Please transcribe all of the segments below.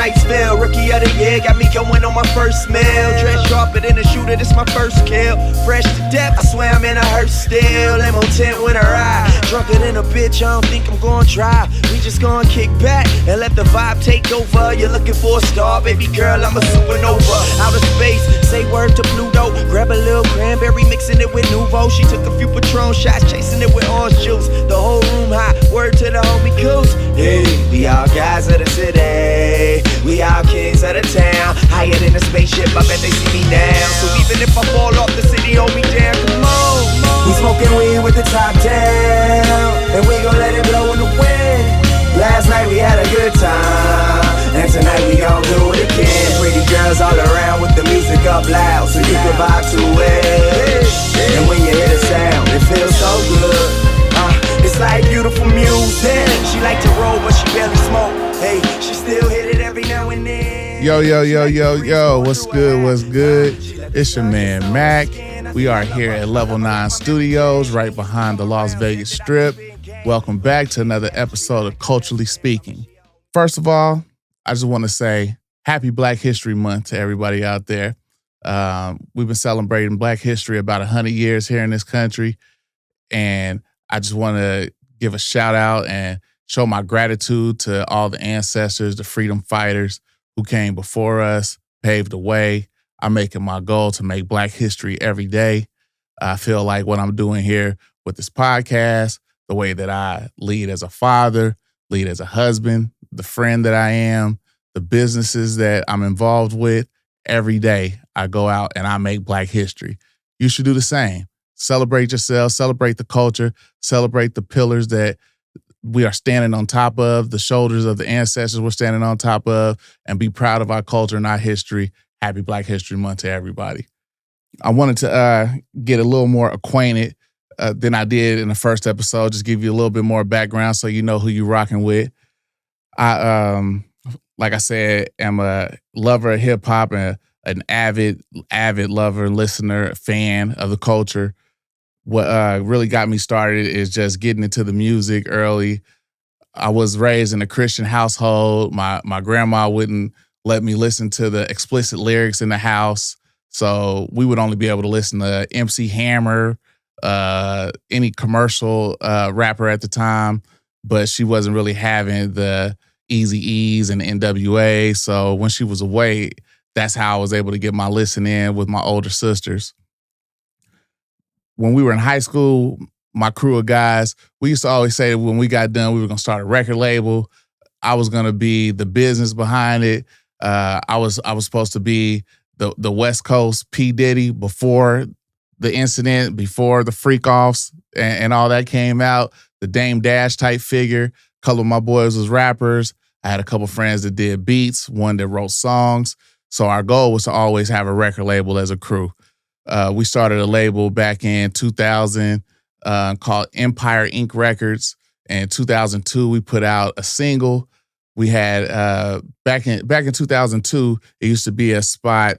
Niceville, rookie of the year, got me going on my first meal. Dress sharper than a shooter, this my first kill. Fresh to death, I swear I'm in a hearse still. Limo tent when I ride, drunker than a bitch, I don't think I'm gonna drive. We just gonna kick back and let the vibe take over. You're looking for a star, baby girl, I'm a supernova. Outer space, say word to Pluto. Grab a little cranberry, mixing it with Nuvo. She took a few Patron shots, chasing it with orange juice. The whole room hot, word to the homie Coos. Hey, we all guys of the city, we all kings of the town. Higher than a spaceship, I bet they see me now. So even if I fall off, the city hold me down, come on. We smoking weed with the top down, and we gon' let it blow in the wind. Last night we had a good time, and tonight we gon' do it again. Pretty girls all around with the music up loud, so you can vibe to it. And when you hear the sound, it feels so good. It's like beautiful music. She like to roll, but she barely smoke. Hey, she still hit it every now and then. Yo, what's good? It's your man, Mac. We are here at Level 9 Studios, right behind the Las Vegas Strip. Welcome back to another episode of Culturally Speaking. First of all, I just want to say Happy Black History Month to everybody out there. We've been celebrating Black history about 100 years here in this country, and I just want to give a shout out and show my gratitude to all the ancestors, the freedom fighters who came before us, paved the way. I'm making my goal to make Black history every day. I feel like what I'm doing here with this podcast, the way that I lead as a father, lead as a husband, the friend that I am, the businesses that I'm involved with, every day I go out and I make Black history. You should do the same. Celebrate yourself, celebrate the culture, celebrate the pillars that we are standing on top of, the shoulders of the ancestors we're standing on top of, and be proud of our culture and our history. Happy Black History Month to everybody. I wanted to get a little more acquainted than I did in the first episode, just give you a little bit more background so you know who you're rocking with. I, like I said, am a lover of hip hop and an avid lover, listener, fan of the culture. What really got me started is just getting into the music early. I was raised in a Christian household. My grandma wouldn't let me listen to the explicit lyrics in the house, so we would only be able to listen to MC Hammer, any commercial rapper at the time, but she wasn't really having the Eazy-E's and the NWA. So when she was away, that's how I was able to get my listen in with my older sisters. When we were in high school, my crew of guys, we used to always say that when we got done, we were going to start a record label. I was going to be the business behind it. I was supposed to be the West Coast P. Diddy before the incident, before the freak-offs and all that came out, the Dame Dash type figure. A couple of my boys was rappers. I had a couple friends that did beats, one that wrote songs. So our goal was to always have a record label as a crew. We started a label back in 2000 called Empire Inc. Records. And in 2002, we put out a single. We had back in 2002, it used to be a spot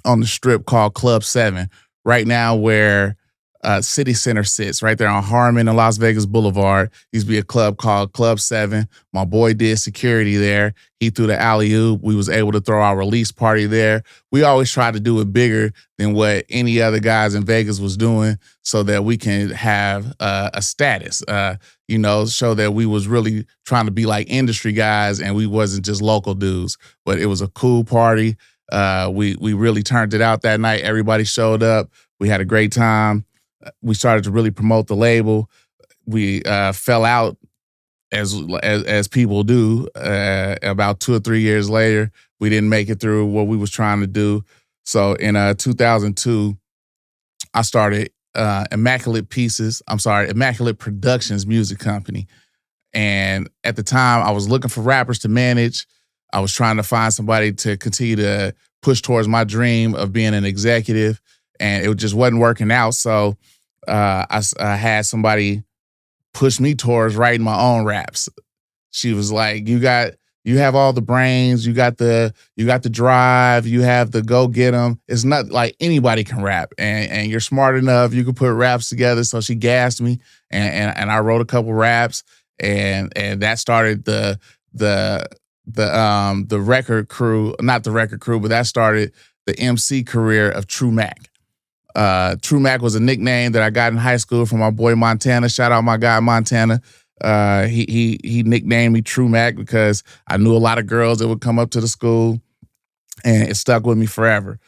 on the Strip called Club 7. Right now, where City Center sits, right there on Harmon and Las Vegas Boulevard, used to be a club called Club 7. My boy did security there. He threw the alley-oop. We was able to throw our release party there. We always tried to do it bigger than what any other guys in Vegas was doing so that we can have a status, show that we was really trying to be like industry guys and we wasn't just local dudes. But it was a cool party. We really turned it out that night. Everybody showed up. We had a great time. We started to really promote the label. We fell out as people do. About 2 or 3 years later, we didn't make it through what we was trying to do. So in 2002, I started Immaculate Productions Music Company. And at the time, I was looking for rappers to manage. I was trying to find somebody to continue to push towards my dream of being an executive, and it just wasn't working out. So I had somebody push me towards writing my own raps. She was like, you have all the brains, you got the drive, you have the go get them. It's not like anybody can rap, and you're smart enough, you can put raps together. So she gassed me, and I wrote a couple raps, and that started the the record crew, not the record crew, but that started the MC career of True Mac. True Mac was a nickname that I got in high school from my boy Montana. Shout out my guy Montana. He nicknamed me True Mac because I knew a lot of girls that would come up to the school, and it stuck with me forever.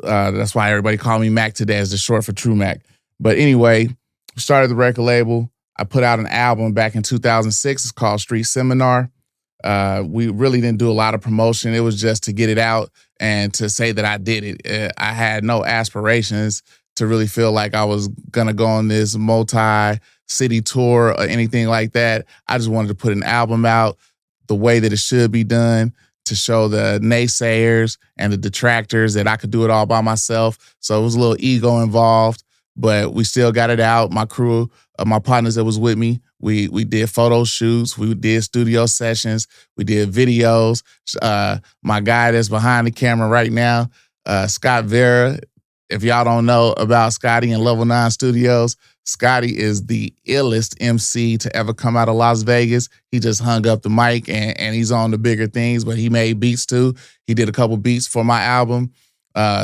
That's why everybody call me Mac today, as the short for True Mac. But anyway, started the record label. I put out an album back in 2006. It's called Street Seminar. We really didn't do a lot of promotion. It was just to get it out and to say that I did it. I had no aspirations to really feel like I was going to go on this multi-city tour or anything like that. I just wanted to put an album out the way that it should be done, to show the naysayers and the detractors that I could do it all by myself. So it was a little ego involved, but we still got it out. My crew, my partners that was with me, we did photo shoots, we did studio sessions, we did videos. My guy that's behind the camera right now, Scott Vera. If y'all don't know about Scotty and Level 9 Studios, Scotty is the illest MC to ever come out of Las Vegas. He just hung up the mic and he's on the bigger things, but he made beats too. He did a couple beats for my album.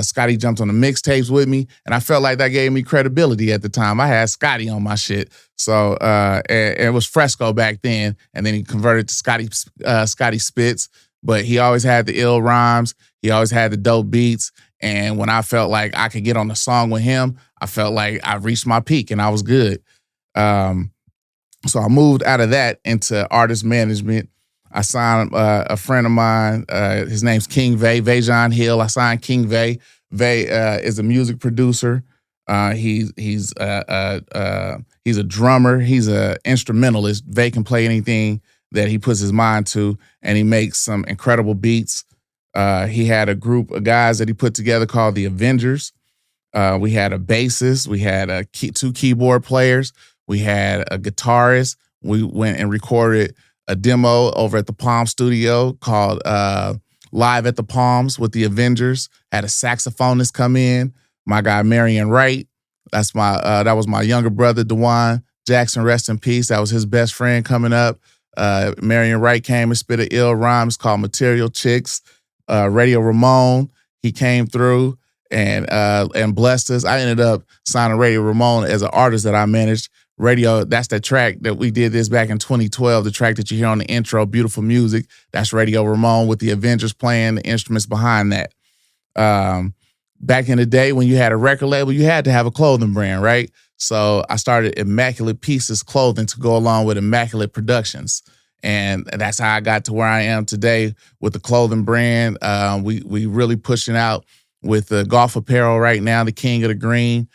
Scotty jumped on the mixtapes with me, and I felt like that gave me credibility at the time. I had Scotty on my shit. So and it was Fresco back then, and then he converted to Scotty Spitz, but he always had the ill rhymes. He always had the dope beats. And when I felt like I could get on the song with him, I felt like I reached my peak and I was good. So I moved out of that into artist management. I signed a friend of mine. His name's King Vay, Vajon Hill. I signed King Vay. Vay is a music producer. He's a drummer. He's an instrumentalist. Vay can play anything that he puts his mind to, and he makes some incredible beats. He had a group of guys that he put together called the Avengers. We had a bassist. We had two keyboard players. We had a guitarist. We went and recorded a demo over at the Palm Studio called Live at the Palms with the Avengers. Had a saxophonist come in. My guy Marion Wright. That was my younger brother, DeJuan Jackson. Rest in peace. That was his best friend coming up. Marion Wright came and spit an ill rhyme. It's called Material Chicks. Radio Ramon, he came through and blessed us. I ended up signing Radio Ramon as an artist that I managed. Radio, that's the track that we did this back in 2012, the track that you hear on the intro, Beautiful Music. That's Radio Ramon with the Avengers playing the instruments behind that. Back in the day when you had a record label, you had to have a clothing brand, right? So I started Immaculate Pieces Clothing to go along with Immaculate Productions. And that's how I got to where I am today with the clothing brand. We really pushing out with the golf apparel right now, the King of the Green.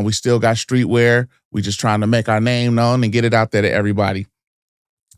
We still got streetwear. We just trying to make our name known and get it out there to everybody.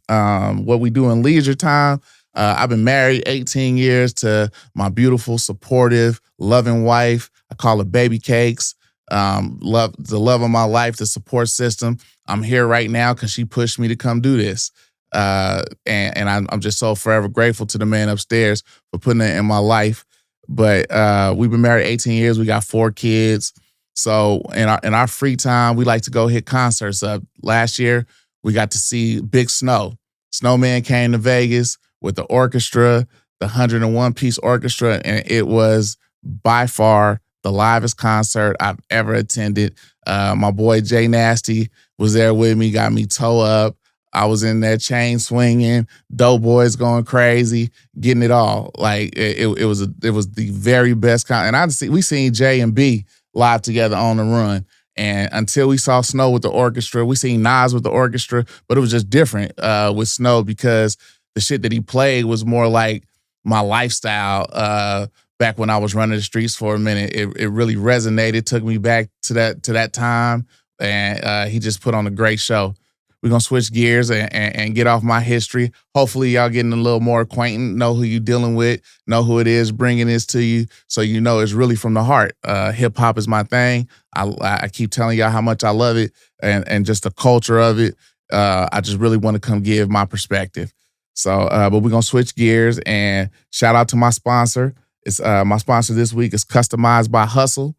What we do in leisure time, I've been married 18 years to my beautiful, supportive, loving wife. I call her Baby Cakes. The love of my life, the support system. I'm here right now because she pushed me to come do this. And I'm just so forever grateful to the man upstairs for putting it in my life. But we've been married 18 years. We got 4 kids. So in our free time, we like to go hit concerts up. Last year, we got to see Big Snow. Snowman came to Vegas with the orchestra, the 101-piece orchestra, and it was by far the livest concert I've ever attended. My boy Jay Nasty was there with me, got me toe up. I was in there chain swinging, dope boys going crazy, getting it all. Like it was the very best concert. And we seen J and B live together on the run. And until we saw Snow with the orchestra, we seen Nas with the orchestra, but it was just different with Snow because the shit that he played was more like my lifestyle. Back when I was running the streets for a minute, it really resonated, took me back to that time, and he just put on a great show. We're going to switch gears and get off my history. Hopefully y'all getting a little more acquainted, know who you're dealing with, know who it is bringing this to you so you know it's really from the heart. Hip hop is my thing. I keep telling y'all how much I love it and just the culture of it. I just really want to come give my perspective. So, but we're going to switch gears and shout out to my sponsor. It's my sponsor this week is Customized by Hustle.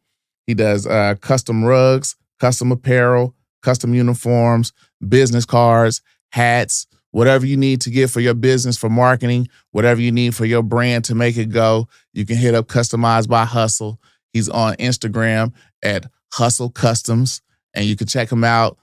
He does custom rugs, custom apparel, custom uniforms, business cards, hats, whatever you need to get for your business, for marketing, whatever you need for your brand to make it go, you can hit up Customized by Hustle. He's on Instagram at Hustle Customs, and you can check him out.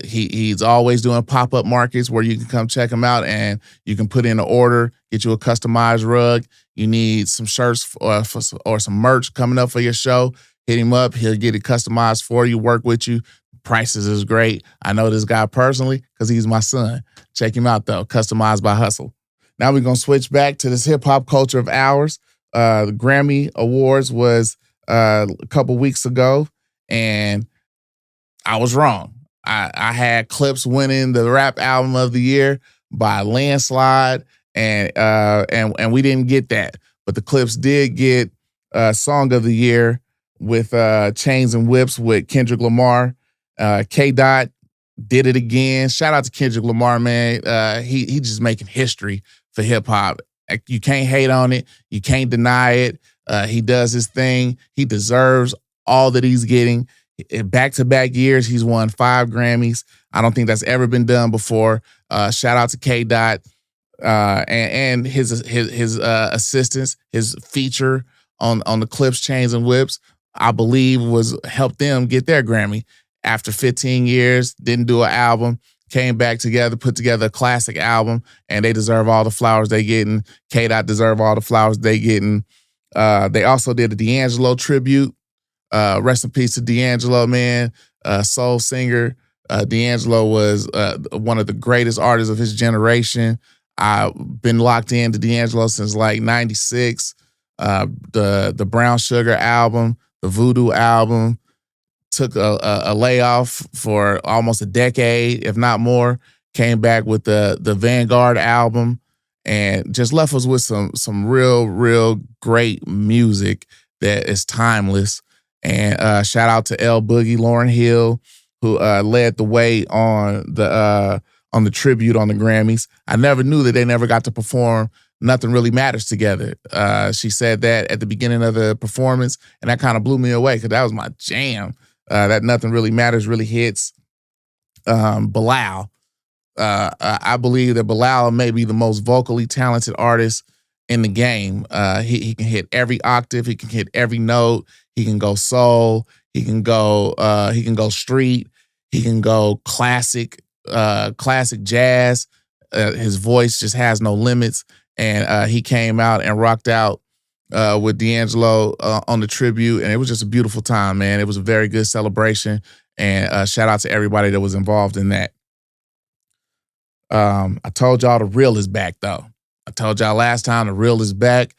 He's always doing pop-up markets where you can come check him out and you can put in an order, get you a customized rug. You need some shirts or some merch coming up for your show. Hit him up. He'll get it customized for you, work with you. Prices is great. I know this guy personally because he's my son. Check him out, though. Customized by Hustle. Now we're going to switch back to this hip-hop culture of ours. The Grammy Awards was a couple weeks ago, and I was wrong. I had Clips winning the rap album of the year by a landslide, and we didn't get that. But the Clips did get Song of the Year with Chains and Whips with Kendrick Lamar. K-Dot did it again. Shout out to Kendrick Lamar, man. He just making history for hip hop. You can't hate on it. You can't deny it. He does his thing. He deserves all that he's getting. In back-to-back years, he's won 5 Grammys. I don't think that's ever been done before. Shout out to K-Dot and his assistants. His feature on the Clips, Chains, and Whips, I believe, helped them get their Grammy. After 15 years, didn't do an album, came back together, put together a classic album, and they deserve all the flowers they getting. K-Dot deserve all the flowers they getting. They also did a D'Angelo tribute. Rest in peace to D'Angelo, man. Soul singer. D'Angelo was one of the greatest artists of his generation. I've been locked into D'Angelo since like 96. The Brown Sugar album, the Voodoo album, took a layoff for almost a decade, if not more. Came back with the Vanguard album and just left us with some real great music that is timeless. And shout out to L Boogie, Lauryn Hill, who led the way on the tribute on the Grammys. I never knew that they never got to perform Nothing Really Matters together. She said that at the beginning of the performance, and that kind of blew me away because that was my jam. That Nothing Really Matters really hits. Bilal. I believe that Bilal may be the most vocally talented artist in the game. He can hit every octave. He can hit every note. He can go soul. He can go street. He can go classic jazz. His voice just has no limits. And he came out and rocked out with D'Angelo on the tribute, and it was just a beautiful time, man. It was a very good celebration, and shout out to everybody that was involved in that. I told y'all the real is back, though. I told y'all last time the real is back.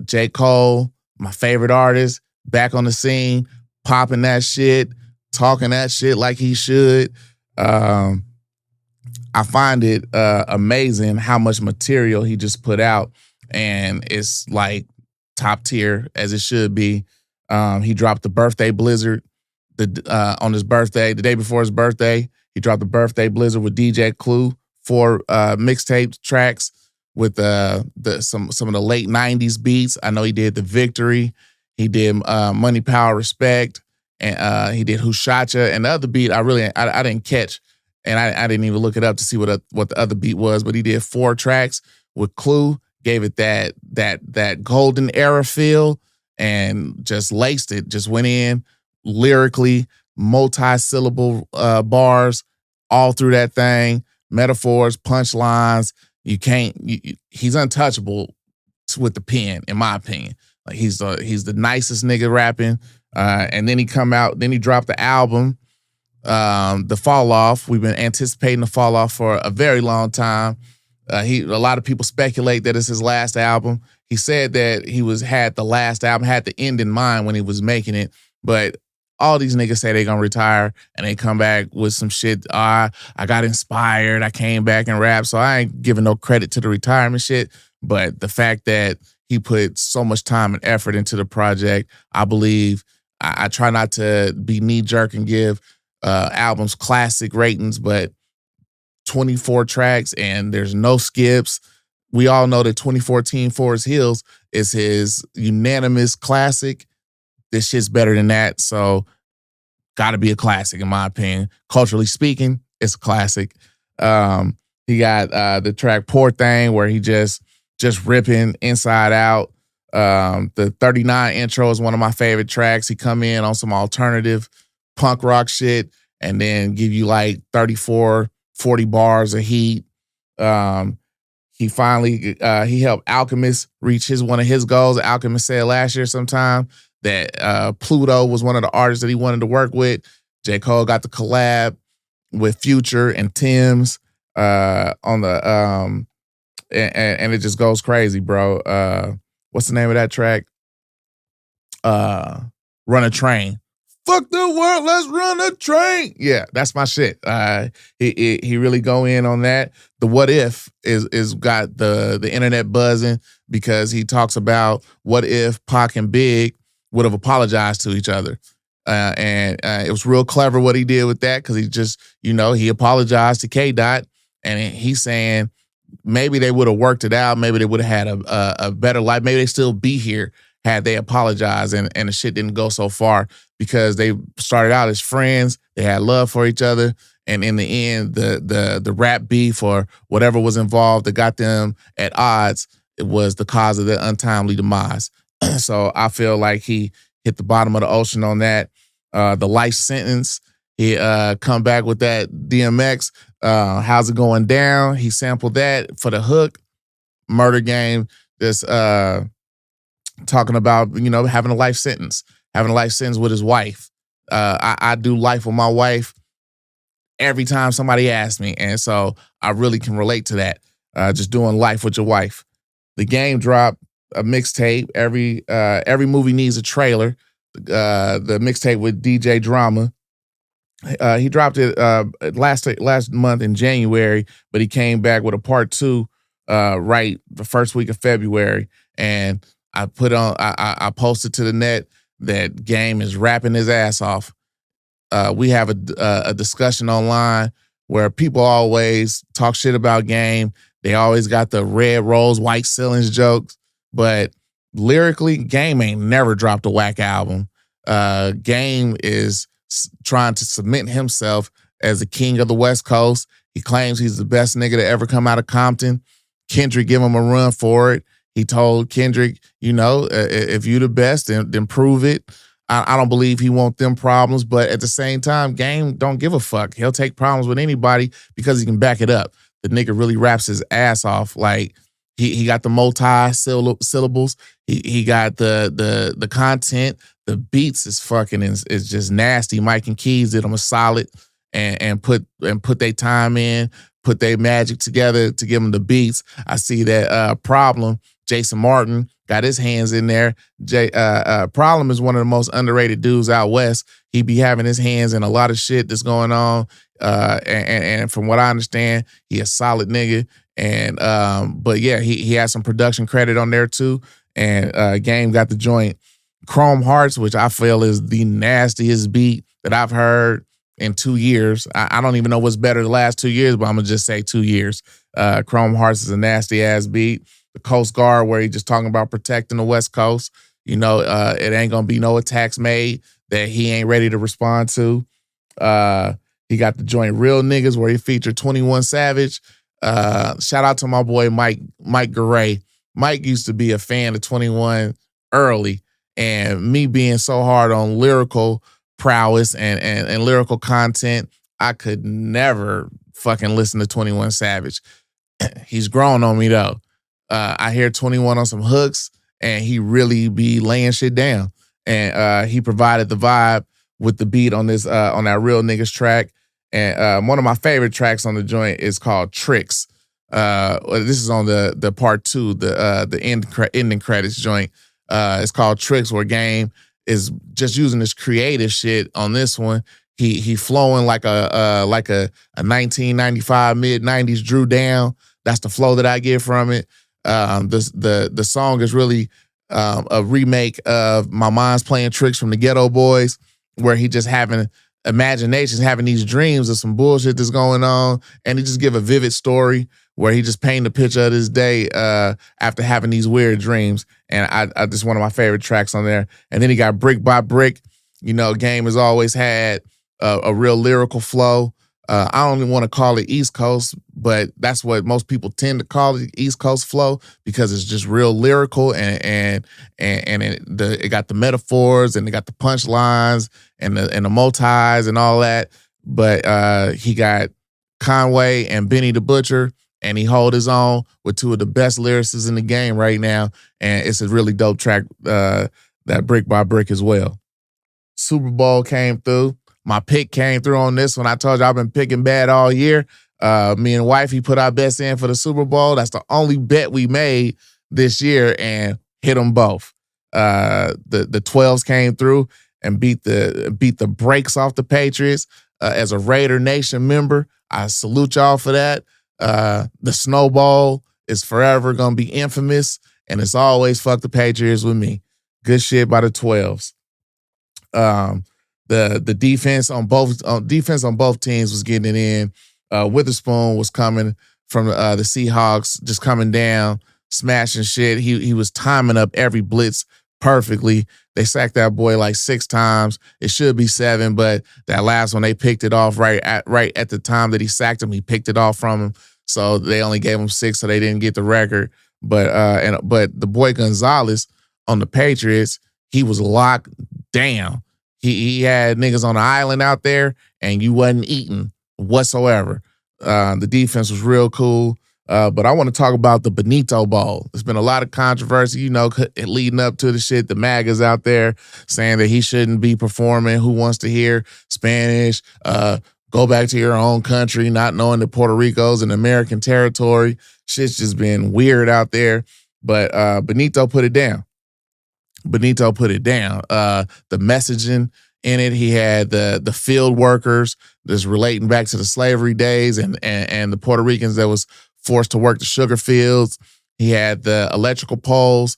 J. Cole, my favorite artist, back on the scene, popping that shit, talking that shit like he should. I find it amazing how much material he just put out, and it's like top tier as it should be. He dropped the Birthday Blizzard on his birthday, the day before his birthday. He dropped the Birthday Blizzard with DJ Clue, 4 mixtape tracks with some of the late 90s beats. I know he did The Victory. He did Money, Power, Respect. And he did Who Shot Ya? And the other beat I didn't catch. And I didn't even look it up to see what the other beat was. But he did 4 tracks with Clue, gave it that golden era feel, and just laced it. Just went in lyrically, multi-syllable bars all through that thing, metaphors, punchlines. He's untouchable with the pen, in my opinion. Like he's the nicest nigga rapping. And then he dropped the album, The Fall Off. We've been anticipating The Fall Off for a very long time. A lot of people speculate that it's his last album. He said that he had the last album, had the end in mind when he was making it, but all these niggas say they gonna retire and they come back with some shit. I got inspired. I came back and rap. So I ain't giving no credit to the retirement shit. But the fact that he put so much time and effort into the project, I believe. I try not to be knee-jerk and give albums classic ratings, but 24 tracks and there's no skips. We all know that 2014 Forest Hills is his unanimous classic. This shit's better than that, so gotta be a classic in my opinion. Culturally speaking, it's a classic. He got the track Poor Thing, where he just ripping inside out. The 39 intro is one of my favorite tracks. He come in on some alternative punk rock shit and then give you like 34, 40 bars of heat. He finally he helped Alchemist reach one of his goals. Alchemist said last year sometime that Pluto was one of the artists that he wanted to work with. J. Cole got the collab with Future and Tim's on the and it just goes crazy, bro. What's the name of that track? Run a Train. Fuck the world, let's run a train. Yeah, that's my shit. He really go in on that. The What If is got the internet buzzing because he talks about what if Pac and Big would have apologized to each other. And it was real clever what he did with that because he just, he apologized to K-Dot and he's saying maybe they would have worked it out. Maybe they would have had a better life. Maybe they still be here had they apologized and the shit didn't go so far because they started out as friends. They had love for each other. And in the end, the rap beef or whatever was involved that got them at odds, it was the cause of their untimely demise. So I feel like he hit the bottom of the ocean on that. The Life Sentence, he come back with that DMX. How's it going down? He sampled that for the hook. Murder Game, this talking about, having a life sentence with his wife. I do life with my wife every time somebody asks me. And so I really can relate to that. Just doing life with your wife. The Game dropped a mixtape. Every movie needs a trailer. The mixtape with DJ Drama. He dropped it last month in January, but he came back with a part 2 right the first week of February. And I I posted to the net that Game is rapping his ass off. We have a discussion online where people always talk shit about Game. They always got the red rose, white ceilings jokes, but lyrically, Game ain't never dropped a whack album. Game is trying to cement himself as the king of the West Coast. He claims he's the best nigga to ever come out of Compton. Kendrick give him a run for it. He told Kendrick, if you the best, then prove it. I don't believe he want them problems, but at the same time, Game don't give a fuck. He'll take problems with anybody because he can back it up. The nigga really raps his ass off. Like he got the multi-syllables. He got the content. The beats is just nasty. Mike and Keys did them a solid and put their time in, put their magic together to give them the beats. I see that Problem, Jason Martin, got his hands in there. Problem is one of the most underrated dudes out west. He be having his hands in a lot of shit that's going on. And from what I understand, he a solid nigga. And but yeah, he has some production credit on there too. And Game got the joint Chrome Hearts, which I feel is the nastiest beat that I've heard in 2 years. I don't even know what's better the last 2 years, but I'm gonna just say 2 years. Chrome Hearts is a nasty ass beat. The Coast Guard, where he just talking about protecting the West Coast. It ain't gonna be no attacks made that he ain't ready to respond to. He got the joint Real Niggas, where he featured 21 Savage. Shout out to my boy Mike Garay. Mike used to be a fan of 21 early, and me being so hard on lyrical prowess and lyrical content, I could never fucking listen to 21 Savage. He's grown on me though. I hear 21 on some hooks, and he really be laying shit down. And he provided the vibe with the beat on this on that Real Niggas track. And one of my favorite tracks on the joint is called Tricks. This is on the part 2, the ending credits joint. It's called Tricks, where Game is just using this creative shit on this one. He flowing like a 1995 mid-90s Drew Down. That's the flow that I get from it. The song is really a remake of My Mind's Playing Tricks from the Ghetto Boys, where he just having imaginations, having these dreams of some bullshit that's going on, and he just give a vivid story where he just paint a picture of his day after having these weird dreams. And I just one of my favorite tracks on there. And then he got Brick by Brick. Game has always had a real lyrical flow. I don't even want to call it East Coast, but that's what most people tend to call it, East Coast flow, because it's just real lyrical and it got the metaphors and it got the punchlines and the multis and all that. But he got Conway and Benny the Butcher, and he hold his own with two of the best lyricists in the game right now. And it's a really dope track, that Brick by Brick as well. Super Bowl came through. My pick came through on this one. I told you I've been picking bad all year. Me and wifey put our bets in for the Super Bowl. That's the only bet we made this year and hit them both. The 12s came through and beat the brakes off the Patriots. As a Raider Nation member, I salute y'all for that. The snowball is forever going to be infamous, and it's always fuck the Patriots with me. Good shit by the 12s. The defense on both teams was getting it in. Witherspoon was coming from the Seahawks, just coming down, smashing shit. He was timing up every blitz perfectly. They sacked that boy like 6 times. It should be 7, but that last one they picked it off right at the time that he sacked him. He picked it off from him, so they only gave him 6, so they didn't get the record. But the boy Gonzalez on the Patriots, he was locked down. He had niggas on the island out there, and you wasn't eating whatsoever. The defense was real cool. But I want to talk about the Benito Bowl. There's been a lot of controversy, leading up to the shit. The MAGAs out there saying that he shouldn't be performing. Who wants to hear Spanish? Go back to your own country, not knowing that Puerto Rico's an American territory. Shit's just been weird out there. But Benito put it down. The messaging in it, he had the field workers that's relating back to the slavery days and the Puerto Ricans that was forced to work the sugar fields. He had the electrical poles,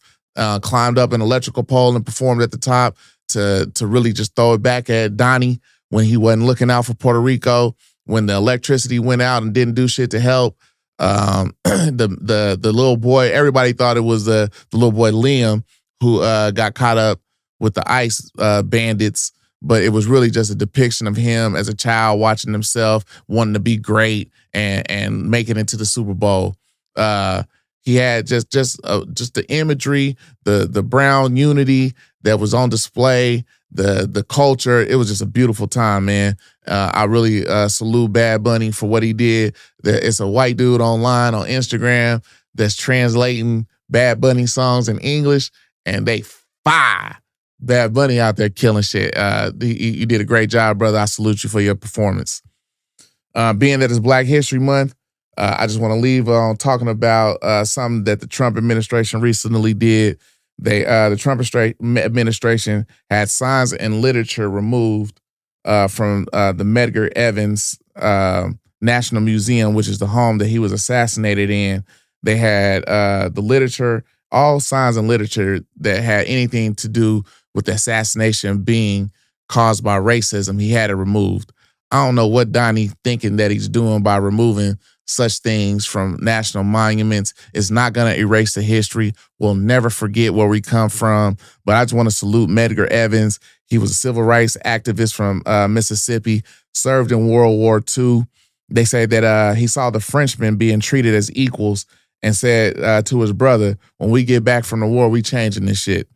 climbed up an electrical pole and performed at the top to really just throw it back at Donnie when he wasn't looking out for Puerto Rico, when the electricity went out and didn't do shit to help. The little boy, everybody thought it was the little boy Liam who got caught up with the ICE bandits, but it was really just a depiction of him as a child watching himself, wanting to be great and make it into the Super Bowl. He had just the imagery, the brown unity that was on display, the culture. It was just a beautiful time, man. I really salute Bad Bunny for what he did. It's a white dude online on Instagram that's translating Bad Bunny songs in English, and they fire. Bad Bunny out there killing shit. You did a great job, brother. I salute you for your performance. Being that it's Black History Month, I just want to leave on talking about something that the Trump administration recently did. The Trump administration had signs and literature removed from the Medgar Evers National Museum, which is the home that he was assassinated in. They had the literature, all signs and literature that had anything to do with the assassination being caused by racism. He had it removed. I don't know what Donnie thinking that he's doing by removing such things from national monuments. It's not going to erase the history. We'll never forget where we come from. But I just want to salute Medgar Evers. He was a civil rights activist from Mississippi, served in World War II. They say that he saw the Frenchmen being treated as equals and said to his brother, when we get back from the war, we changing this shit.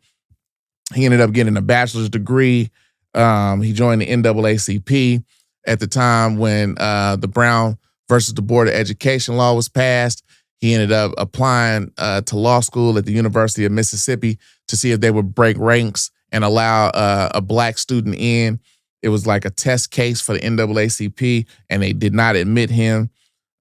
He ended up getting a bachelor's degree. He joined the NAACP at the time when the Brown versus the Board of Education law was passed. He ended up applying to law school at the University of Mississippi to see if they would break ranks and allow a Black student in. It was like a test case for the NAACP, and they did not admit him.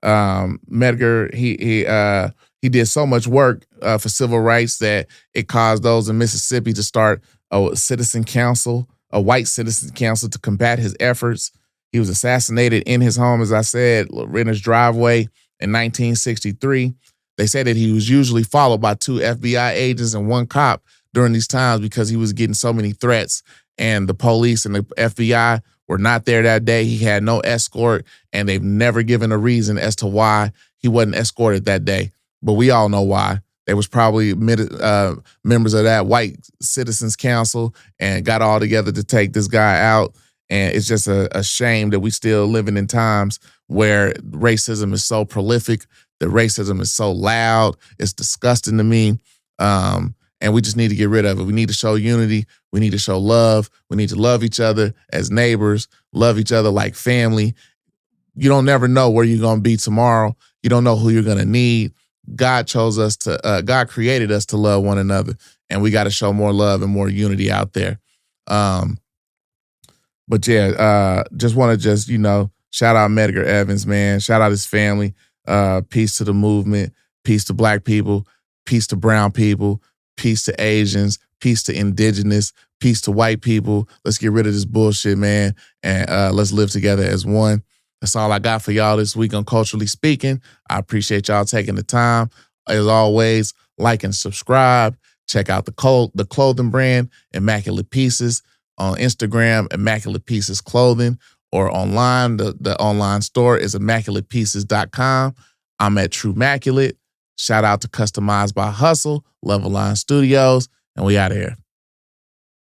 Medgar, he did so much work for civil rights that it caused those in Mississippi to start a citizen council, a white citizen council, to combat his efforts. He was assassinated in his home, as I said, in his driveway in 1963. They said that he was usually followed by 2 FBI agents and 1 cop during these times because he was getting so many threats, and the police and the FBI were not there that day. He had no escort, and they've never given a reason as to why he wasn't escorted that day. But we all know why. They was probably members of that white citizens council and got all together to take this guy out. And it's just a shame that we still living in times where racism is so prolific, that racism is so loud. It's disgusting to me. And we just need to get rid of it. We need to show unity. We need to show love. We need to love each other as neighbors, love each other like family. You don't never know where you're going to be tomorrow. You don't know who you're going to need. God created us to love one another, and we got to show more love and more unity out there. But yeah, just want to shout out Medgar Evers, man. Shout out his family. Peace to the movement. Peace to Black people. Peace to brown people. Peace to Asians. Peace to indigenous. Peace to white people. Let's get rid of this bullshit, man, and let's live together as one. That's all I got for y'all this week on Culturally Speaking. I appreciate y'all taking the time. As always, like and subscribe. Check out the clothing brand, Immaculate Pieces, on Instagram, Immaculate Pieces Clothing, or online. The online store is ImmaculatePieces.com. I'm at Truemaculate. Shout out to Customized by Hustle, Level Line Studios, and we out of here.